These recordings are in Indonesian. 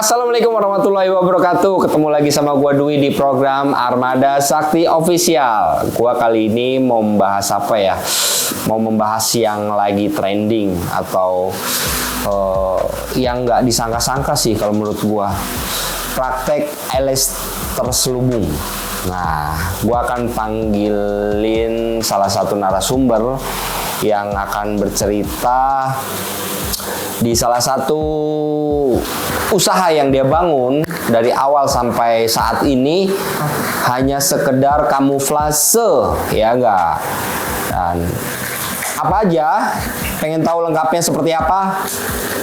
Assalamualaikum warahmatullahi wabarakatuh. Ketemu lagi sama gua Dwi di program Armada Sakti Official. Gua kali ini mau membahas apa ya? Mau membahas yang lagi trending atau yang nggak disangka-sangka sih kalau menurut gua. Praktek ALS terselubung. Nah, gua akan panggilin salah satu narasumber yang akan bercerita di salah satu usaha yang dia bangun dari awal sampai saat ini hanya sekedar kamuflase, ya enggak? Dan apa aja? Pengen tahu lengkapnya seperti apa?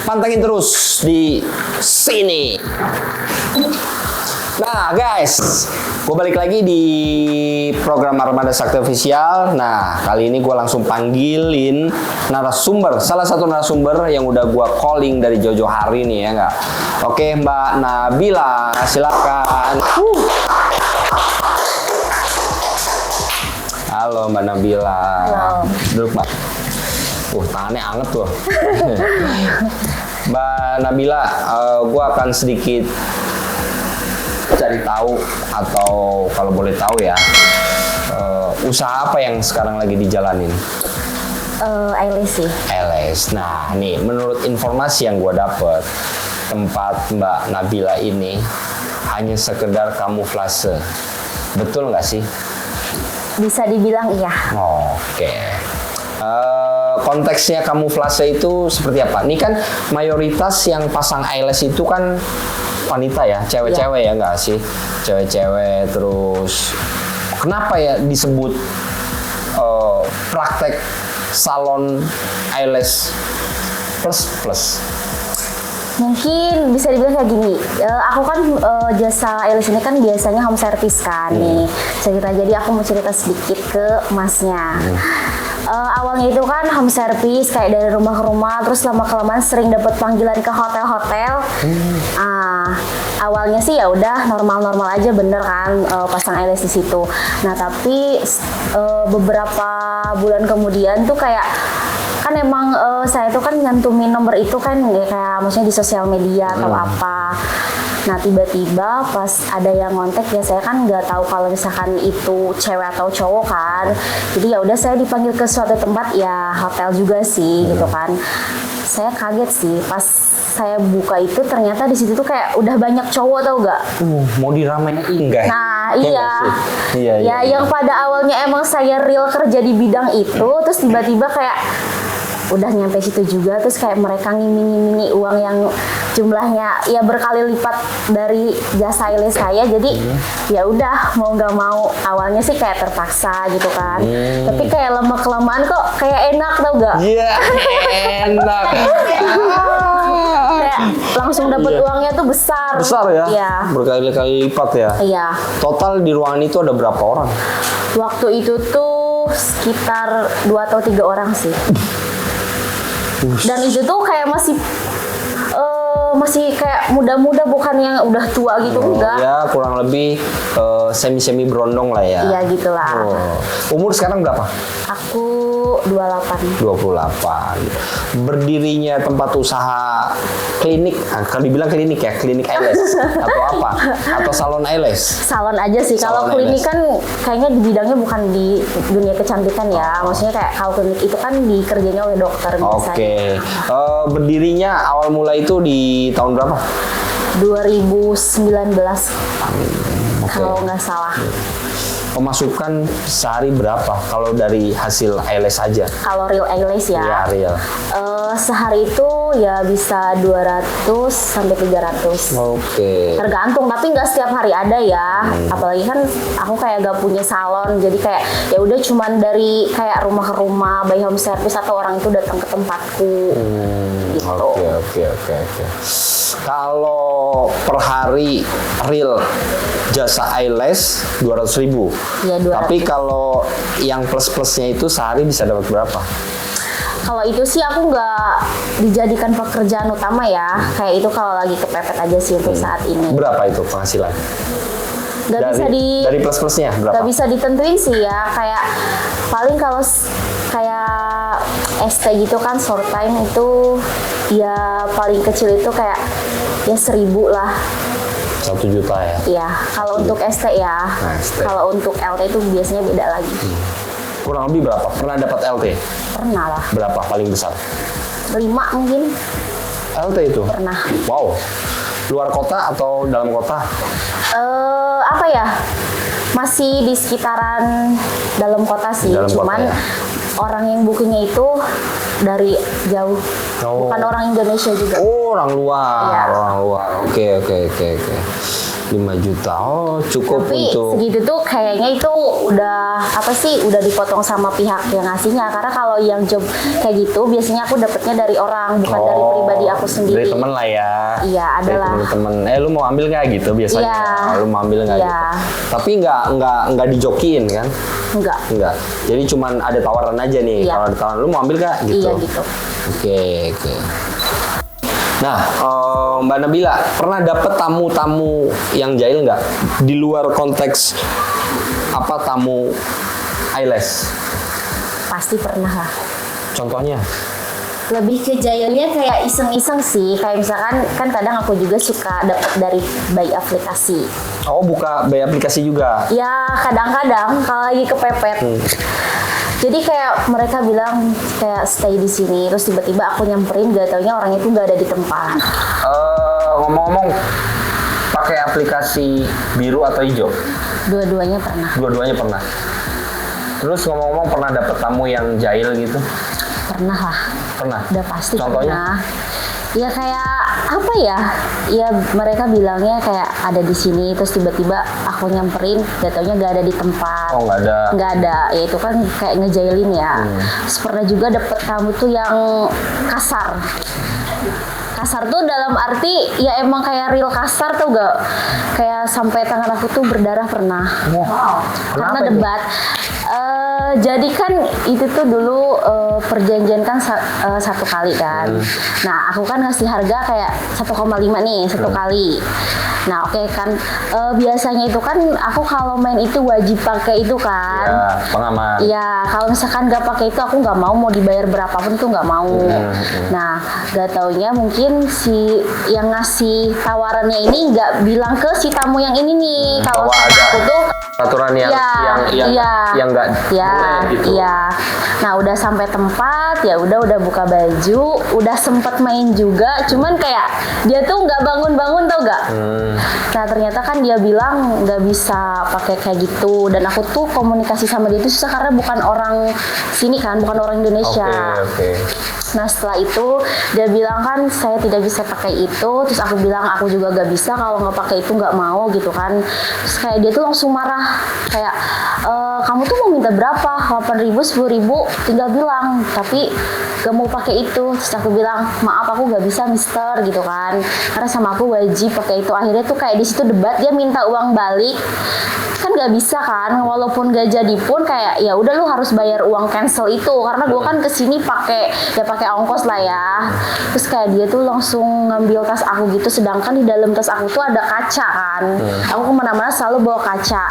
Pantengin terus di sini. Nah guys, gue balik lagi di program Armada Sakti Official. Nah kali ini gue langsung panggilin narasumber, salah satu narasumber yang udah gue calling dari jauh-jauh hari nih, ya nggak? Oke, Mbak Nabila, silakan. Halo Mbak Nabila. Halo. Duduk Mbak. Tangannya anget tuh. Mbak Nabila, gue akan sedikit cari tahu, atau kalau boleh tahu ya, usaha apa yang sekarang lagi dijalanin? ALS sih. ALS. Nah, nih menurut informasi yang gue dapet, tempat Mbak Nabila ini hanya sekedar kamuflase. Betul nggak sih? Bisa dibilang iya. Oke. Konteksnya kamuflase itu seperti apa? Ini kan mayoritas yang pasang ALS itu kan wanita ya, cewek-cewek ya nggak sih? Cewek-cewek, terus kenapa ya disebut praktek salon ALS plus? Mungkin bisa dibilang kayak gini. Aku kan jasa ALS ini kan biasanya home service kan nih. Jadi aku mau cerita sedikit ke masnya. Awalnya itu kan home service kayak dari rumah ke rumah, terus lama-kelamaan sering dapat panggilan ke hotel-hotel. Awalnya sih ya udah normal-normal aja, bener kan, pasang ALS di situ. Nah tapi beberapa bulan kemudian tuh kayak kan emang saya tuh kan nyantumin nomor itu kan ya, kayak maksudnya di sosial media atau apa. Nah tiba-tiba pas ada yang ngontek ya, saya kan nggak tahu kalau misalkan itu cewek atau cowok kan. Jadi ya udah saya dipanggil ke suatu tempat, ya hotel juga sih gitu kan. Saya kaget sih pas saya buka itu, ternyata di situ tuh kayak udah banyak cowok, tau gak? Mau diramein enggak? Nah iya. Ya yang pada awalnya emang saya real kerja di bidang itu, terus tiba-tiba kayak udah nyampe situ juga, terus kayak mereka ngiming-ngimingi uang yang jumlahnya ya berkali lipat dari jasa ALS saya. Jadi ya udah mau nggak mau, awalnya sih kayak terpaksa gitu kan. Tapi kayak lama kelamaan kok kayak enak, tau gak? Iya, enak. Kayak langsung dapet uangnya tuh besar. Besar ya? Iya. Berkali-kali lipat ya? Iya. Total di ruangan itu ada berapa orang? Waktu itu tuh sekitar 2 atau 3 orang sih. Dan itu tuh kayak masih kayak muda-muda, bukan yang udah tua gitu, enggak. Ya kurang lebih semi-semi berondong lah ya. Iya gitulah. Umur sekarang berapa? Aku 28. 28. Berdirinya tempat usaha klinik, kalau dibilang klinik ya, klinik ALS atau apa? Atau salon ALS? Salon aja sih. Kalau klinik kan kayaknya di bidangnya bukan di dunia kecantikan ya. Maksudnya kayak kalau klinik itu kan dikerjain oleh dokter biasanya. Oke. Berdirinya awal mula itu di tahun berapa? 2019. Kalau nggak salah. Pemasukan sehari berapa kalau dari hasil ALS aja? Kalau real ALS ya? Iya, real. Sehari itu ya bisa 200 sampai 300. Oke. Tergantung, tapi nggak setiap hari ada ya. Apalagi kan aku kayak gak punya salon, jadi kayak ya udah cuman dari kayak rumah ke rumah, by home service atau orang itu datang ke tempatku. Gitu. Oke. Kalau per hari real jasa ALS 200.000. Ya, 200. Tapi kalau yang plus-plusnya itu sehari bisa dapat berapa? Kalau itu sih aku nggak dijadikan pekerjaan utama ya. Kayak itu kalau lagi kepepet aja sih untuk saat ini. Berapa itu penghasilan? Dari plus-plusnya berapa? Gak bisa ditentuin sih ya. Kayak paling kalau kayak ST gitu kan short time itu ya paling kecil itu kayak ya 1.000 lah. 1 juta ya? Iya, kalau untuk ST ya. Nah, ST. Kalau untuk LT itu biasanya beda lagi. Kurang lebih berapa? Pernah dapat LT? Pernah lah. Berapa paling besar? 5 mungkin LT itu? pernah. Wow. Luar kota atau dalam kota? Apa ya? Masih di sekitaran dalam kota sih. Dalam kota, Cuman ya? orang yang bookingnya itu dari jauh. Oh. Bukan orang Indonesia juga. Oh, orang luar. Iya. Orang luar. Oke. 5 juta. Oh, cukup Tapi untuk segitu tuh kayaknya itu udah apa sih, udah dipotong sama pihak yang ngasihnya. Karena kalau yang job kayak gitu biasanya aku dapetnya dari orang, bukan dari pribadi aku sendiri. Dari temen lah ya. Iya, Dari adalah. temen-temen. Lu mau ambil nggak gitu biasanya? Iya. Lu mau ambil nggak Iya. gitu? Tapi nggak dijokiin kan? Enggak. Enggak. Jadi cuman ada tawaran aja nih. Iya. Kalau ada tawaran, lu mau ambil nggak gitu? Iya gitu. Oke. Nah, Mbak Nabila pernah dapet tamu-tamu yang jahil nggak? Di luar konteks apa tamu eyelash? Pasti pernah lah. Contohnya? Lebih ke jahilnya kayak iseng-iseng sih. Kayak misalkan kan kadang aku juga suka dapet dari by aplikasi. Oh, buka by aplikasi juga? Ya kadang-kadang kalau lagi kepepet. Jadi kayak mereka bilang kayak stay di sini, terus tiba-tiba aku nyamperin, gak taunya orang itu gak ada di tempat. Ngomong-ngomong, pakai aplikasi biru atau hijau? Dua-duanya pernah. Dua-duanya pernah. Terus ngomong-ngomong pernah dapet tamu yang jahil gitu? Pernah lah. Pernah. Udah pasti Contohnya? pernah. Ya kayak apa ya? Ya mereka bilangnya kayak ada di sini, terus tiba-tiba aku nyamperin, gak taunya gak ada di tempat. Oh, nggak ada. Nggak ada, ya itu kan kayak ngejailin ya. Terus pernah juga dapet tamu tuh yang kasar. Kasar tuh dalam arti ya emang kayak real kasar tuh gak? Kayak sampai tangan aku tuh berdarah pernah. Wow. Karena Kenapa itu? debat. Jadi kan itu tuh dulu perjanjian kan 1 kali kan. Nah aku kan ngasih harga kayak 1,5 nih 1 kali. Nah oke kan biasanya itu kan aku kalau main itu wajib pakai itu kan. Ya, pengaman. Iya, kalau misalkan nggak pakai itu aku nggak mau dibayar berapapun tuh nggak mau. Nah, nggak taunya mungkin si yang ngasih tawarannya ini nggak bilang ke si tamu yang ini nih. Kalau Bahwa sama ada aku tuh peraturan yang iya, yang nggak iya, boleh gitu. iya. Nah, udah sampai tempat, ya udah buka baju, udah sempet main juga, cuman kayak dia tuh nggak bangun-bangun tau gak? Nah, ternyata kan dia bilang nggak bisa pakai kayak gitu, dan aku tuh komunikasi sama dia itu susah karena bukan orang sini kan, bukan orang Indonesia. Oke. Nah setelah itu dia bilang kan saya tidak bisa pakai itu, terus aku bilang aku juga gak bisa kalau nggak pakai itu nggak mau gitu kan. Terus kayak dia tuh langsung marah kayak kamu tuh mau minta berapa? 8.000, 10.000 tinggal bilang, tapi gak mau pakai itu. Terus aku bilang maaf aku gak bisa mister gitu kan, karena sama aku wajib pakai itu. Akhirnya tuh kayak di situ debat, dia minta uang balik kan gak bisa kan, walaupun gak jadi pun kayak ya udah lu harus bayar uang cancel itu karena gue kan kesini pakai ongkos lah ya. Terus kayak dia tuh langsung ngambil tas aku gitu, sedangkan di dalam tas aku tuh ada kaca kan. Aku kemana-mana selalu bawa kaca.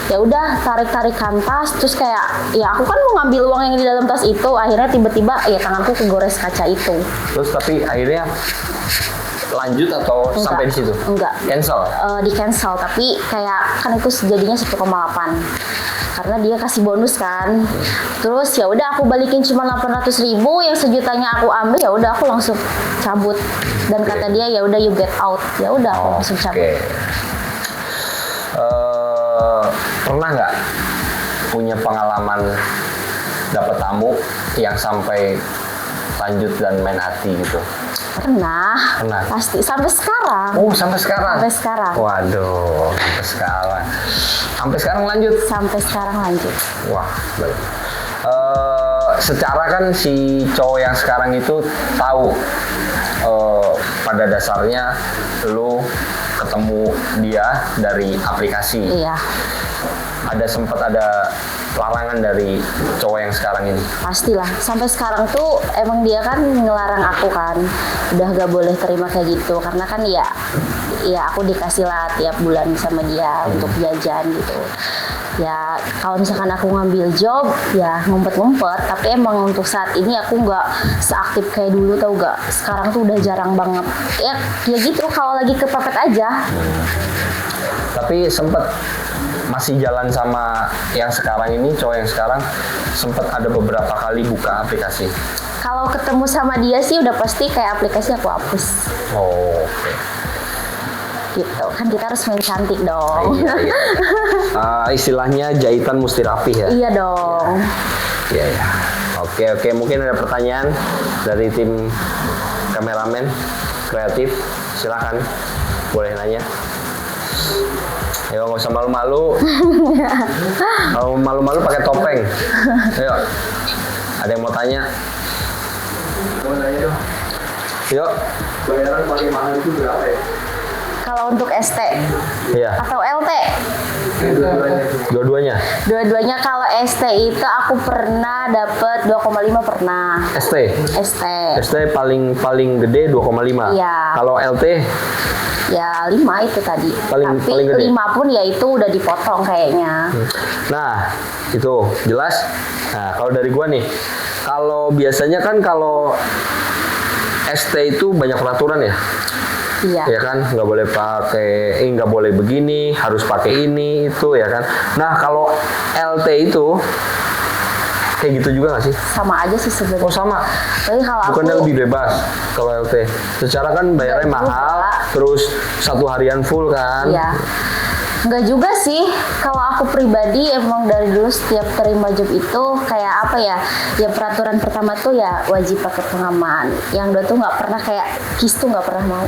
Ya udah tarik tas, terus kayak ya aku kan mau ngambil uang yang di dalam tas itu, akhirnya tiba-tiba ya tanganku kegores kaca itu. Terus tapi akhirnya lanjut atau Enggak. sampai di situ? Enggak. Cancel. Di cancel, tapi kayak kan itu jadinya 1,8 karena dia kasih bonus kan. Terus ya udah aku balikin cuma 800.000, yang sejutanya aku ambil, ya udah aku langsung cabut. Dan kata dia ya udah you get out, ya udah aku langsung cabut. Pernah nggak punya pengalaman dapat tamu yang sampai lanjut dan main hati gitu? Pernah. Pasti sampai sekarang. Oh, sampai sekarang. Sampai sekarang. Waduh, sampai sekarang. Sampai sekarang lanjut. Sampai sekarang lanjut. Wah, baik. Secara kan si cowok yang sekarang itu tahu pada dasarnya lu ketemu dia dari aplikasi. Iya. Sempat ada larangan dari cowok yang sekarang ini? Pastilah, sampai sekarang tuh emang dia kan ngelarang aku kan, udah gak boleh terima kayak gitu karena kan ya ya aku dikasih lah tiap bulan sama dia untuk jajan gitu. Ya kalau misalkan aku ngambil job ya ngumpet-ngumpet, tapi emang untuk saat ini aku nggak seaktif kayak dulu, tau gak? Sekarang tuh udah jarang banget. Ya gitu kalau lagi kepepet aja. Tapi sempet masih jalan sama yang sekarang ini, cowok yang sekarang sempet ada beberapa kali buka aplikasi. Kalau ketemu sama dia sih udah pasti kayak aplikasi aku hapus. Oh, oke. Gitu kan kita harus main cantik dong. Iya, iya. Istilahnya jahitan mesti rapi ya. Iya dong. Iya, ya. Oke, mungkin ada pertanyaan dari tim kameramen kreatif, silakan, boleh nanya. Ayo, nggak usah malu-malu. Kalau malu-malu pakai topeng. Ayo, ada yang mau tanya? Mau nanya dong. Yuk. Bayaran paling mahal itu berapa ya? Kalau untuk ST Iya. atau LT? Dua-duanya. Dua-duanya. Kalau ST itu aku pernah dapet 2,5 pernah. ST. ST. ST paling gede 2,5. Iya. Kalau LT Ya 5 itu tadi. Paling gede. 5 pun ya itu udah dipotong kayaknya. Nah, itu jelas. Nah, kalau dari gua nih, kalau biasanya kan kalau ST itu banyak peraturan ya. Iya. Ya kan, nggak boleh pakai, nggak boleh begini, harus pakai ini itu ya kan. Nah, kalau LT itu kayak gitu juga nggak sih? Sama aja sih sebenarnya. Oh sama. Tapi kalau Bukannya aku lebih bebas kalau LT. Secara kan bayarnya Nggak mahal, juga. terus 1 harian full kan. Iya. Enggak juga sih. Kalau aku pribadi emang dari dulu setiap terima job itu kayak apa ya? Ya peraturan pertama tuh ya wajib pakai pengaman. Yang dua tuh nggak pernah kayak KIS tuh nggak pernah mau.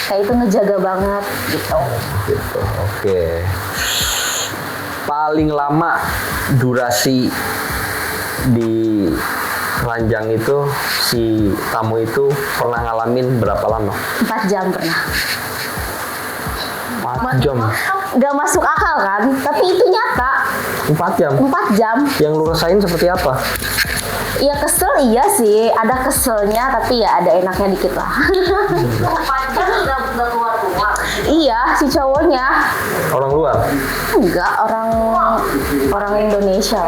Kayak itu ngejaga banget gitu. Gitu. Oke. Paling lama durasi di ranjang itu si tamu itu pernah ngalamin berapa lama? 4 jam pernah. 4 jam. Nggak masuk akal kan? Tapi itu nyata. 4 jam. 4 jam. Yang lu rasain seperti apa? Ya kesel iya sih, ada keselnya tapi ya ada enaknya dikit lah. 4 jam nggak keluar. Iya, si cowoknya. Orang luar? Enggak, orang Indonesia.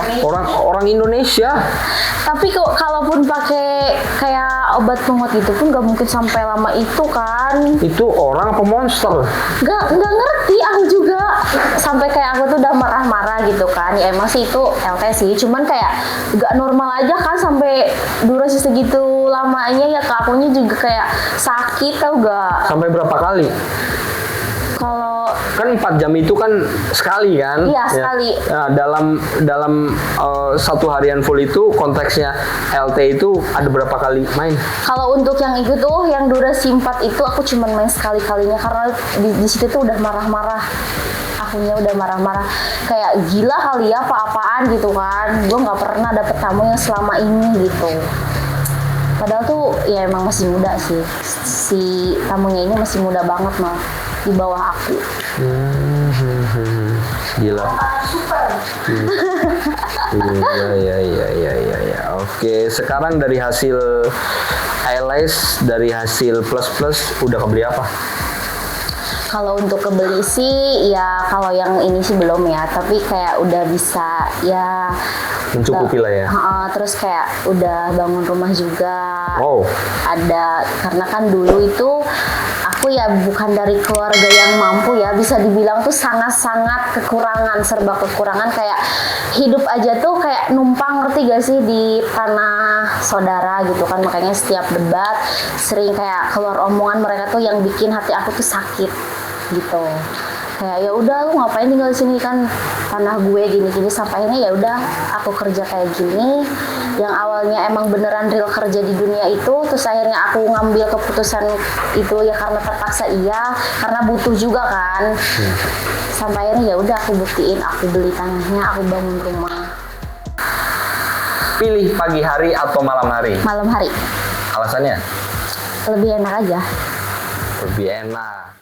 Orang Indonesia? Tapi kok kalaupun pakai kayak obat penguat itu pun nggak mungkin sampai lama itu kan. Itu orang apa monster? Nggak ngerti aku juga. Sampai kayak aku tuh udah marah-marah gitu kan. Ya emang sih itu LT sih, cuman kayak nggak normal aja kan sampai durasi segitu lamanya ya ke akunya juga kayak sakit tau gak. Sampai berapa kali? Kalau Kan 4 jam itu kan sekali kan? Iya, Ya. sekali. Nah, dalam 1 harian full itu konteksnya LT itu ada berapa kali main? kalau untuk yang itu tuh yang durasi 4 itu aku cuman main sekali-kalinya karena di situ tuh udah marah-marah. Akunya udah marah-marah kayak gila kali ya apa-apaan gitu kan. Gue nggak pernah dapet tamu yang selama ini gitu. Padahal tuh ya emang masih muda sih. Si tamunya ini masih muda banget malah di bawah aku. Gila. Iya. Oke, sekarang dari hasil highlights, dari hasil plus udah kebeli apa? Kalau untuk kebeli sih ya kalau yang ini sih belum ya, tapi kayak udah bisa ya Mencukupi lah ya. Terus kayak udah bangun rumah juga. Oh. Ada karena kan dulu itu aku ya bukan dari keluarga yang mampu ya, bisa dibilang tuh sangat-sangat kekurangan, serba kekurangan kayak hidup aja tuh kayak numpang, ngerti gak sih, di tanah saudara gitu kan. Makanya setiap debat sering kayak keluar omongan mereka tuh yang bikin hati aku tuh sakit gitu. Kayak ya udah lu ngapain tinggal di sini kan tanah gue gini-gini, sampai akhirnya ya udah aku kerja kayak gini. Yang awalnya emang beneran real kerja di dunia itu, terus akhirnya aku ngambil keputusan itu ya karena terpaksa, iya karena butuh juga kan. Sampai akhirnya ya udah aku buktiin, aku beli tanahnya, aku bangun rumah. Pilih pagi hari atau malam hari? Malam hari Alasannya? lebih enak aja. Lebih enak.